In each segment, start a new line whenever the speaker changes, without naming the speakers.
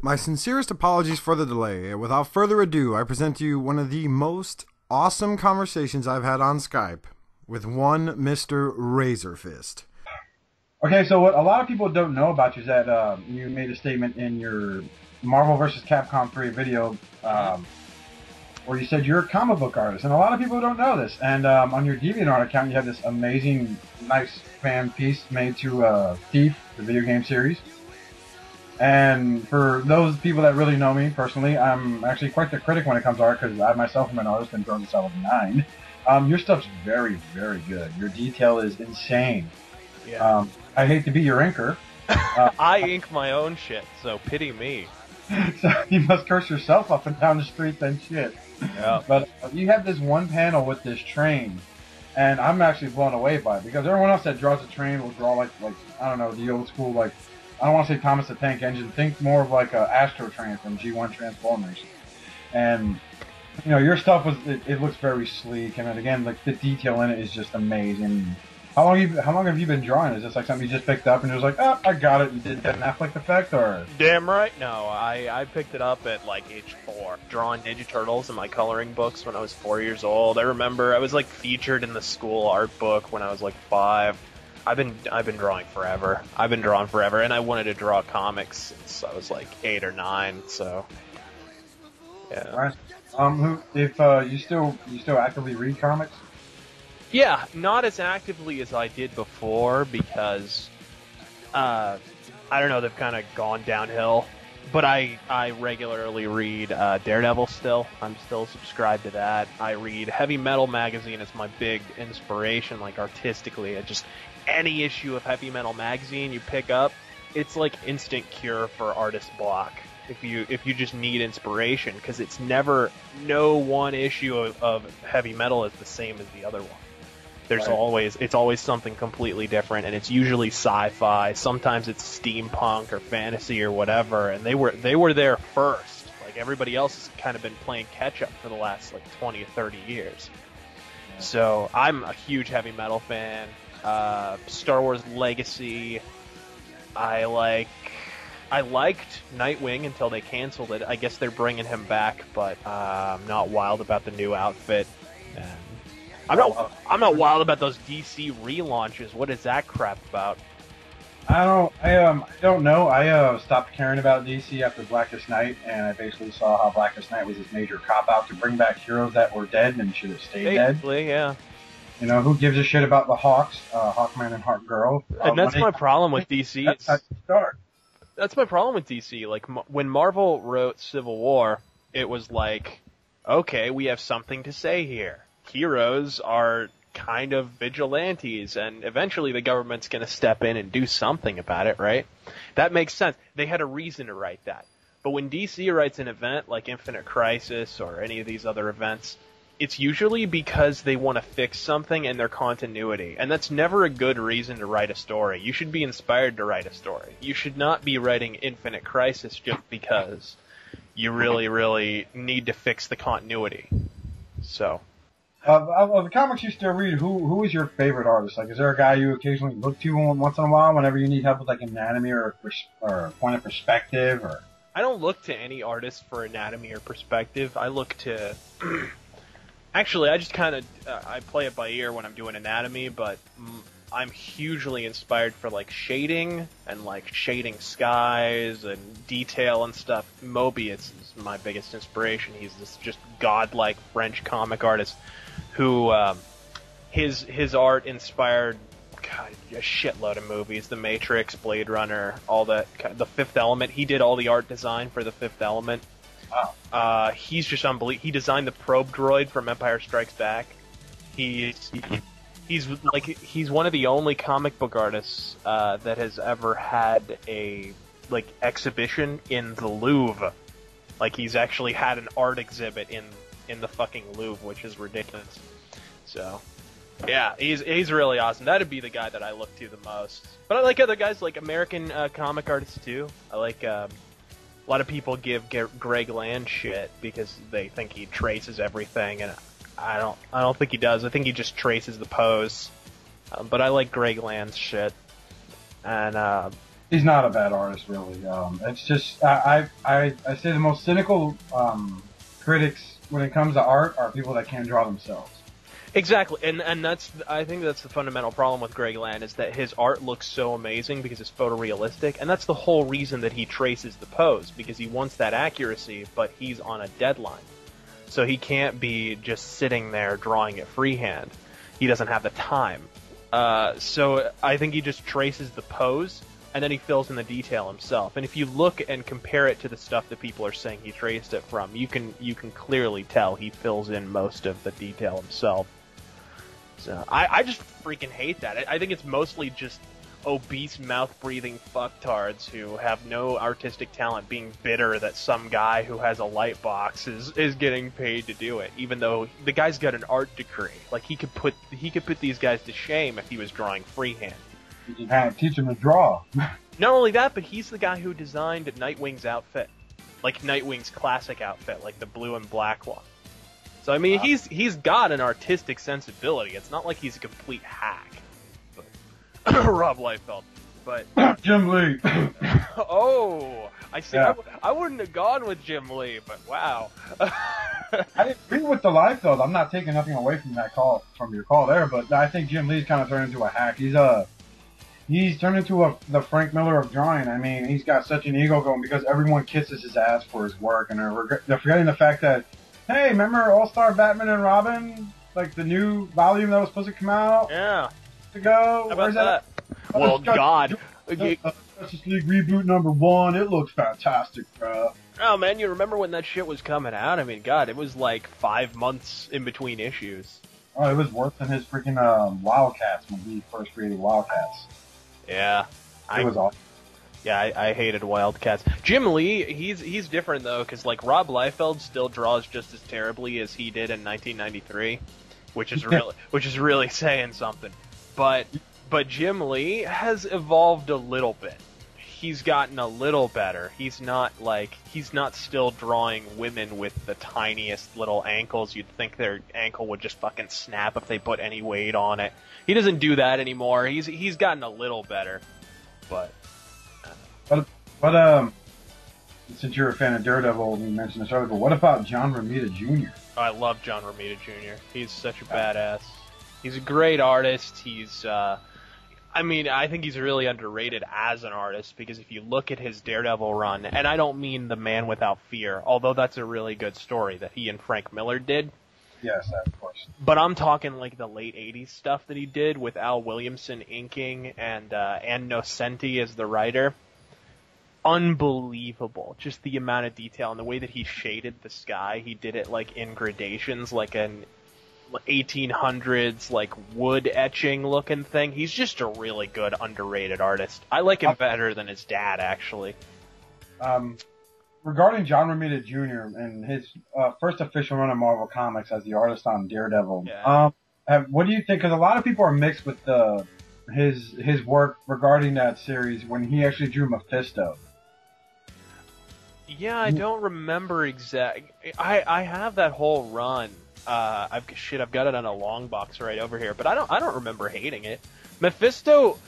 My sincerest apologies for the delay. Without further ado, I present to you one of the most awesome conversations I've had on Skype with one Mr. Razorfist.
Okay, so what a lot of people don't know about you is that you made a statement in your Marvel vs. Capcom 3 video where you said you're a comic book artist, and a lot of people don't know this. And on your DeviantArt account, you have this amazing, nice fan piece made to Thief, the video game series. And for those people that really know me personally, I'm actually quite the critic when it comes to art, because I myself am an artist and drawn since I was 9. Your stuff's very, very good. Your detail is insane.
Yeah.
I hate to be your inker.
I ink my own shit, so pity me.
So you must curse yourself up and down the street then shit.
Yeah.
But you have this one panel with this train, and I'm actually blown away by it, because everyone else that draws a train will draw like I don't know, the old school, like, I don't want to say Thomas the Tank Engine, think more of like a Astro Train from G1 Transformers. And you know, your stuff it looks very sleek, and then again, like, the detail in it is just amazing. How long have you been drawing? Is this like something you just picked up and you're just like, oh, I got it? You did an Affleck effect, or?
Damn right. No, I picked it up at like age 4, drawing Ninja Turtles in my coloring books when I was 4 years old. I remember I was like featured in the school art book when I was like 5. I've been drawing forever. I've been drawing forever, and I wanted to draw comics since I was like 8 or 9. So yeah.
Right. If you still actively read comics?
Yeah, not as actively as I did before, because I don't know, they've kind of gone downhill. But I regularly read Daredevil still. I'm still subscribed to that. I read Heavy Metal magazine as my big inspiration, like artistically. Just any issue of Heavy Metal magazine you pick up, it's like instant cure for artist block. If you just need inspiration, because it's no one issue of Heavy Metal is the same as the other one. There's it's always something completely different, and it's usually sci-fi. Sometimes it's steampunk or fantasy or whatever, and they were there first. Like, everybody else has kind of been playing catch up for the last like 20 or 30 years. Yeah. So I'm a huge Heavy Metal fan. Star Wars Legacy. I liked Nightwing until they canceled it. I guess they're bringing him back, but I'm not wild about the new outfit. And I'm not wild about those DC relaunches. What is that crap about?
I don't know. I stopped caring about DC after Blackest Night, and I basically saw how Blackest Night was this major cop-out to bring back heroes that were dead and should have stayed
Basically,
dead.
Yeah.
You know, who gives a shit about the Hawks, Hawkman and Hawkgirl?
And that's my problem with DC.
That's how you start.
That's my problem with DC. Like, when Marvel wrote Civil War, it was like, okay, we have something to say here. Heroes are kind of vigilantes, and eventually the government's going to step in and do something about it, right? That makes sense. They had a reason to write that. But when DC writes an event like Infinite Crisis or any of these other events, it's usually because they want to fix something in their continuity, and that's never a good reason to write a story. You should be inspired to write a story. You should not be writing Infinite Crisis just because you really, really need to fix the continuity. So...
Of the comics you still read, who is your favorite artist? Like, is there a guy you occasionally look to once in a while whenever you need help with like anatomy or a point of perspective? Or
I don't look to any artist for anatomy or perspective. I look to actually, I just kind of I play it by ear when I'm doing anatomy, but I'm hugely inspired for like shading and like shading skies and detail and stuff. Mobius is my biggest inspiration. He's this just godlike French comic artist who his art inspired a shitload of movies. The Matrix, Blade Runner, all that. The Fifth Element. He did all the art design for The Fifth Element.
wow,
He's just unbelievable. He designed the probe droid from Empire Strikes Back. He's one of the only comic book artists that has ever had a like exhibition in the Louvre. Like, he's actually had an art exhibit in the fucking Louvre, which is ridiculous. So, yeah, he's really awesome. That'd be the guy that I look to the most. But I like other guys, like American comic artists too. I like a lot of people give Greg Land shit because they think he traces everything, and I don't think he does. I think he just traces the pose. But I like Greg Land's shit. And
He's not a bad artist, really. It's just I say the most cynical critics when it comes to art are people that can't draw themselves.
Exactly, and I think that's the fundamental problem with Greg Land is that his art looks so amazing because it's photorealistic, and that's the whole reason that he traces the pose, because he wants that accuracy, but he's on a deadline. So he can't be just sitting there drawing it freehand. He doesn't have the time. So I think he just traces the pose, and then he fills in the detail himself. And if you look and compare it to the stuff that people are saying he traced it from, you can clearly tell he fills in most of the detail himself. So I just freaking hate that. I think it's mostly just obese, mouth-breathing fucktards who have no artistic talent being bitter that some guy who has a light box is getting paid to do it, even though the guy's got an art degree. Like, he could put these guys to shame if he was drawing freehand.
You just had to teach him to draw.
Not only that, but he's the guy who designed Nightwing's outfit. Like Nightwing's classic outfit, like the blue and black one. So, I mean, he's got an artistic sensibility. It's not like he's a complete hack. But Rob Liefeld. But
Jim Lee.
Oh, I see.
Yeah.
I wouldn't have gone with Jim Lee, but wow.
I agree with the Liefeld. I'm not taking nothing away from your call there, but I think Jim Lee's kind of turned into a hack. He's turned into the Frank Miller of drawing. I mean, he's got such an ego going because everyone kisses his ass for his work, and they're forgetting the fact that, hey, remember All-Star Batman and Robin? Like the new volume that was supposed to come out?
Yeah.
To go?
How
Where's
about that? Well, God.
Justice League reboot #1. It looks fantastic, bro.
Oh, man, you remember when that shit was coming out? I mean, God, it was like 5 months in between issues.
Oh, it was worse than his freaking Wildcats when he first created Wildcats.
Yeah.
It was awesome.
Yeah, I hated Wildcats. Jim Lee, he's different though, because like Rob Liefeld still draws just as terribly as he did in 1993, which is really saying something. But Jim Lee has evolved a little bit. He's gotten a little better. He's not still drawing women with the tiniest little ankles. You'd think their ankle would just fucking snap if they put any weight on it. He doesn't do that anymore. He's gotten a little better, but
since you're a fan of Daredevil and you mentioned this article, what about John Romita Jr.?
I love John Romita Jr. He's such a badass. He's a great artist. I think he's really underrated as an artist because if you look at his Daredevil run, and I don't mean The Man Without Fear, although that's a really good story that he and Frank Miller did.
Yes, of course.
But I'm talking like the late 80s stuff that he did with Al Williamson inking and Ann Nocenti as the writer. Unbelievable. Just the amount of detail and the way that he shaded the sky. He did it like in gradations, like an 1800s like wood etching looking thing. He's just a really good underrated artist. I like him better than his dad, actually.
Regarding John Romita Jr. and his first official run of Marvel Comics as the artist on Daredevil, what do you think? Because a lot of people are mixed with his work regarding that series when he actually drew Mephisto.
Yeah, I don't remember exactly. I have that whole run. I've got it on a long box right over here, but I don't remember hating it. Mephisto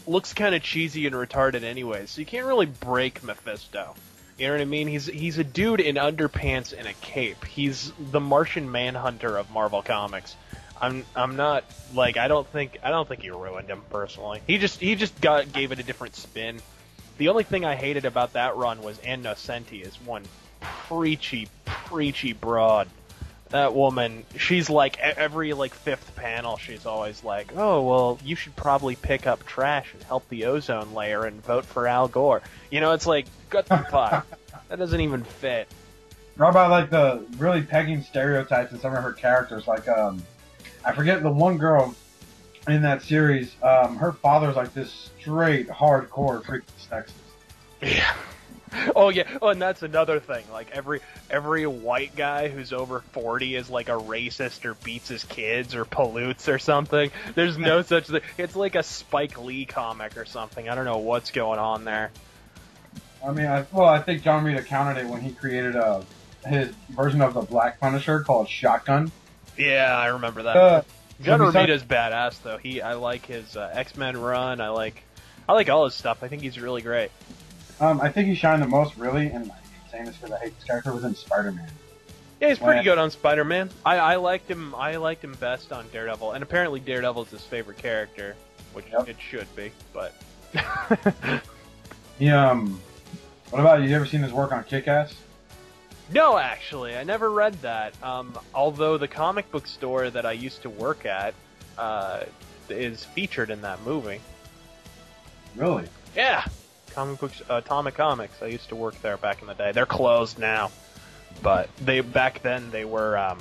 looks kind of cheesy and retarded anyway, so you can't really break Mephisto. You know what I mean? He's a dude in underpants and a cape. He's the Martian Manhunter of Marvel Comics. I'm not like I don't think he ruined him personally. He just gave it a different spin. The only thing I hated about that run was Ann Nocenti is one preachy broad. That woman, she's like every fifth panel, she's always like, "Oh well, you should probably pick up trash and help the ozone layer and vote for Al Gore." You know, it's like, gut the fuck. That doesn't even fit.
What about like the really pegging stereotypes in some of her characters? Like, I forget the one girl in that series. Her father's like this straight hardcore freaking sexist.
Yeah. Oh yeah. Oh, and that's another thing. Like every white guy who's over 40 is like a racist or beats his kids or pollutes or something. There's no such thing. It's like a Spike Lee comic or something. I don't know what's going on there.
I mean, I think John Romita countered it when he created his version of the Black Punisher called Shotgun.
Yeah, I remember that. John Romita's badass though. I like his X-Men run. I like I like all his stuff. I think he's really great.
I think he shined the most, really, and I hate saying this because I hate this character, was in Spider-Man.
Yeah, he's pretty good on Spider-Man. I liked him. I liked him best on Daredevil, and apparently Daredevil's his favorite character, which it should be. But
what about you? You ever seen his work on Kick-Ass?
no, actually, I never read that. Although the comic book store that I used to work at is featured in that movie.
Really?
Yeah, comic books, Atomic Comics. I used to work there back in the day. They're closed now, but back then they were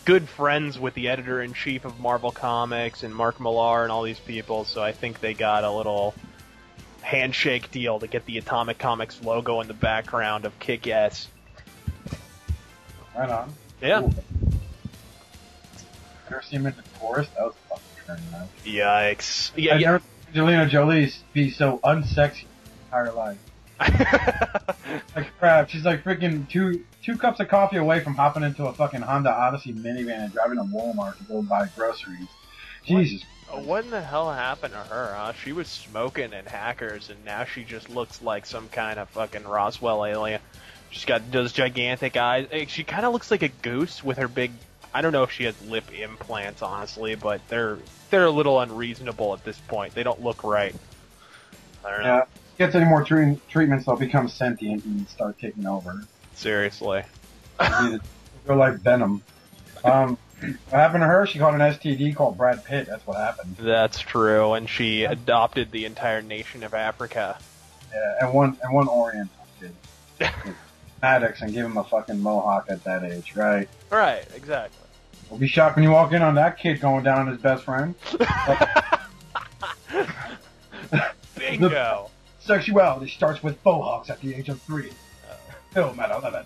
good friends with the editor-in-chief of Marvel Comics and Mark Millar and all these people. So I think they got a little handshake deal to get the Atomic Comics logo in the background of Kick-Ass.
Right on.
Yeah.
Cool. Ever seen him in the forest? That was fucking turning out.
Yikes. Yeah,
I've never seen Angelina Jolie be so unsexy her entire life. Like crap, she's like freaking two cups of coffee away from hopping into a fucking Honda Odyssey minivan and driving to Walmart to go buy groceries. Jesus.
What in the hell happened to her, huh? She was smoking in Hackers, and now she just looks like some kind of fucking Roswell alien. She's got those gigantic eyes. She kind of looks like a goose with her big... I don't know if she has lip implants, honestly, but they're a little unreasonable at this point. They don't look right. I don't know.
Yeah. Gets any more treatments, they'll become sentient and start taking over.
Seriously.
They're like Venom. What happened to her? She got an STD called Brad Pitt. That's what happened.
That's true, and she adopted the entire nation of Africa.
Yeah, and one Oriental kid. Maddox, and give him a fucking mohawk at that age, right?
Right, exactly.
We'll be shocked when you walk in on that kid going down on his best friend.
Bingo.
Sexuality starts with faux hawks at the age of 3. Film at 11.